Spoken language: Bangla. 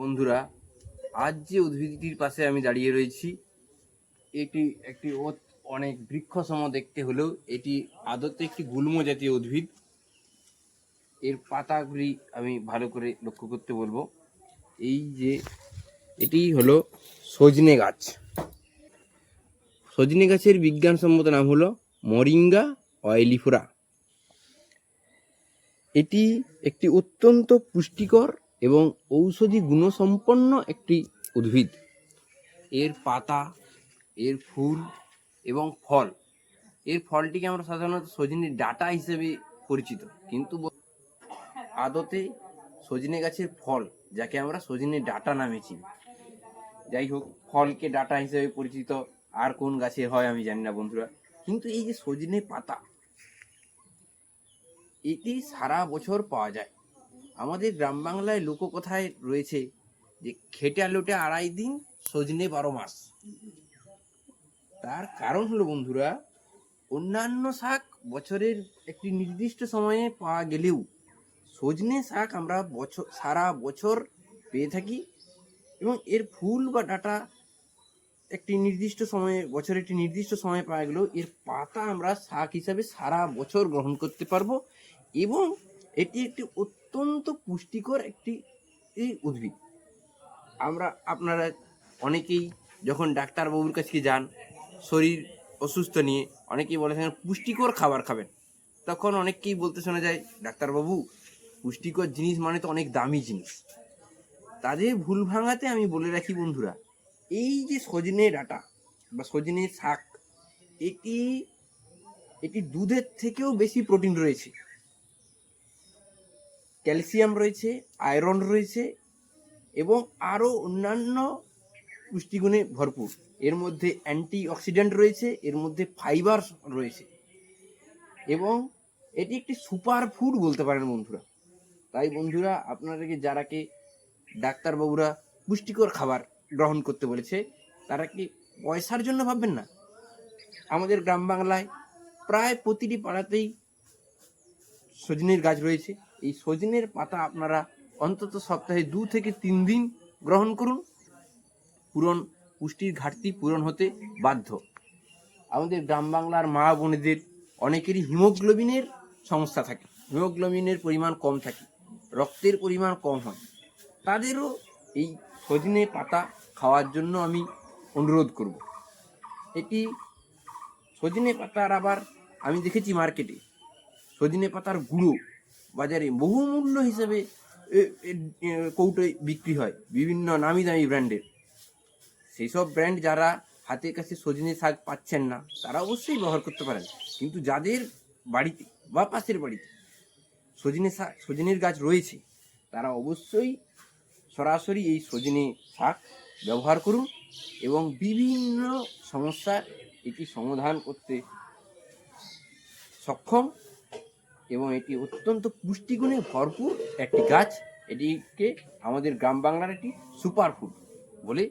বন্ধুরা, আজ যে উদ্ভিদটির পাশে আমি দাঁড়িয়ে রয়েছি, এটি একটি অনেক বৃক্ষসম দেখতে হলেও এটি আদতে একটি গুল্ম জাতীয় উদ্ভিদ। এর পাতাগুলি আমি ভালো করে লক্ষ্য করতে বলবো। এই যে এটি হলো সজনে গাছ। সজনে গাছের বিজ্ঞানসম্মত নাম হলো মরিঙ্গা অয়েলিফোরা। এটি একটি অত্যন্ত পুষ্টিকর এবং ঔষধি গুণসম্পন্ন একটি উদ্ভিদ। এর পাতা, এর ফুল এবং ফল, এর ফলটিকে আমরা সাধারণত সজনে ডাঁটা হিসেবে পরিচিত, কিন্তু আদতে সজনে গাছের ফল, যাকে আমরা সজনে ডাঁটা নামে চিনি। যাই হোক, ফলকে ডাঁটা হিসেবে পরিচিত আর কোন গাছে হয় আমি জানি না বন্ধুরা। কিন্তু এই যে সজনে পাতা, এটি সারা বছর পাওয়া যায়। আমাদের গ্রাম বাংলায় লোককথায় রয়েছে যে খেটে লোটে 2.5 দিন, সজনে 12 মাস। তার কারণ হলো বন্ধুরা, অন্যান্য শাক বছরের একটি নির্দিষ্ট সময়ে পাওয়া গেলেও সজনে শাক আমরা সারা বছর পেয়ে থাকি। এবং এর ফুল বা ডাঁটা একটি নির্দিষ্ট সময়ে, বছরের একটি নির্দিষ্ট সময়ে পাওয়া গেলেও এর পাতা আমরা শাক হিসাবে সারা বছর গ্রহণ করতে পারবো। এবং এটি একটি অত্যন্ত পুষ্টিকর একটি উদ্ভিদ। আপনারা অনেকেই যখন ডাক্তারবাবুর কাছে যান শরীর অসুস্থ নিয়ে, অনেকেই বলে থাকেন পুষ্টিকর খাবার খাবেন। তখন অনেককেই বলতে শোনা যায়, ডাক্তারবাবু পুষ্টিকর জিনিস মানে তো অনেক দামি জিনিস। তাদের ভুল ভাঙাতে আমি বলে রাখি বন্ধুরা, এই যে সজনে ডাঁটা বা সজনে শাক, এটি দুধের থেকেও বেশি প্রোটিন রয়েছে, ক্যালসিয়াম রয়েছে, আয়রন রয়েছে এবং আরও অন্যান্য পুষ্টিগুণে ভরপুর। এর মধ্যে অ্যান্টিঅক্সিডেন্ট রয়েছে, এর মধ্যে ফাইবার রয়েছে এবং এটি একটি সুপার ফুড বলতে পারেন বন্ধুরা। তাই বন্ধুরা, আপনাদেরকে যারাকে ডাক্তারবাবুরা পুষ্টিকর খাবার গ্রহণ করতে বলেছে, তারা কি পয়সার জন্য ভাববেন না। আমাদের গ্রাম বাংলায় প্রায় প্রতিটি পাড়াতেই সজনের গাছ রয়েছে। এই সজনের পাতা আপনারা অন্তত সপ্তাহে 2 থেকে 3 দিন গ্রহণ করুন, পুষ্টির ঘাটতি পূরণ হতে বাধ্য। আমাদের গ্রাম বাংলার মা বোনেদের অনেকেরই হিমোগ্লোবিনের সমস্যা থাকে, হিমোগ্লোবিনের পরিমাণ কম থাকে, রক্তের পরিমাণ কম হয়। তাদেরও এই সজনে পাতা খাওয়ার জন্য আমি অনুরোধ করব। এটি সজনে পাতার আবার আমি দেখেছি মার্কেটে সজনে পাতার গুঁড়ো বাজারে বহুমূল্য হিসেবে কৌটোয় বিক্রি হয়, বিভিন্ন নামি দামি ব্র্যান্ডের। সেই সব ব্র্যান্ড যারা হাতের কাছে সজনে শাক পাচ্ছেন না, তারা অবশ্যই ব্যবহার করতে পারেন। কিন্তু যাদের বাড়িতে বা পাশের বাড়িতে সজনের গাছ রয়েছে, তারা অবশ্যই সরাসরি এই সজনে শাক ব্যবহার করুন এবং বিভিন্ন সমস্যার এটি সমাধান করতে সক্ষম। এবং এটি অত্যন্ত পুষ্টিগুণে ভরপুর একটি গাছ। এটিকে আমাদের গ্রাম বাংলার একটি সুপার ফুড বলে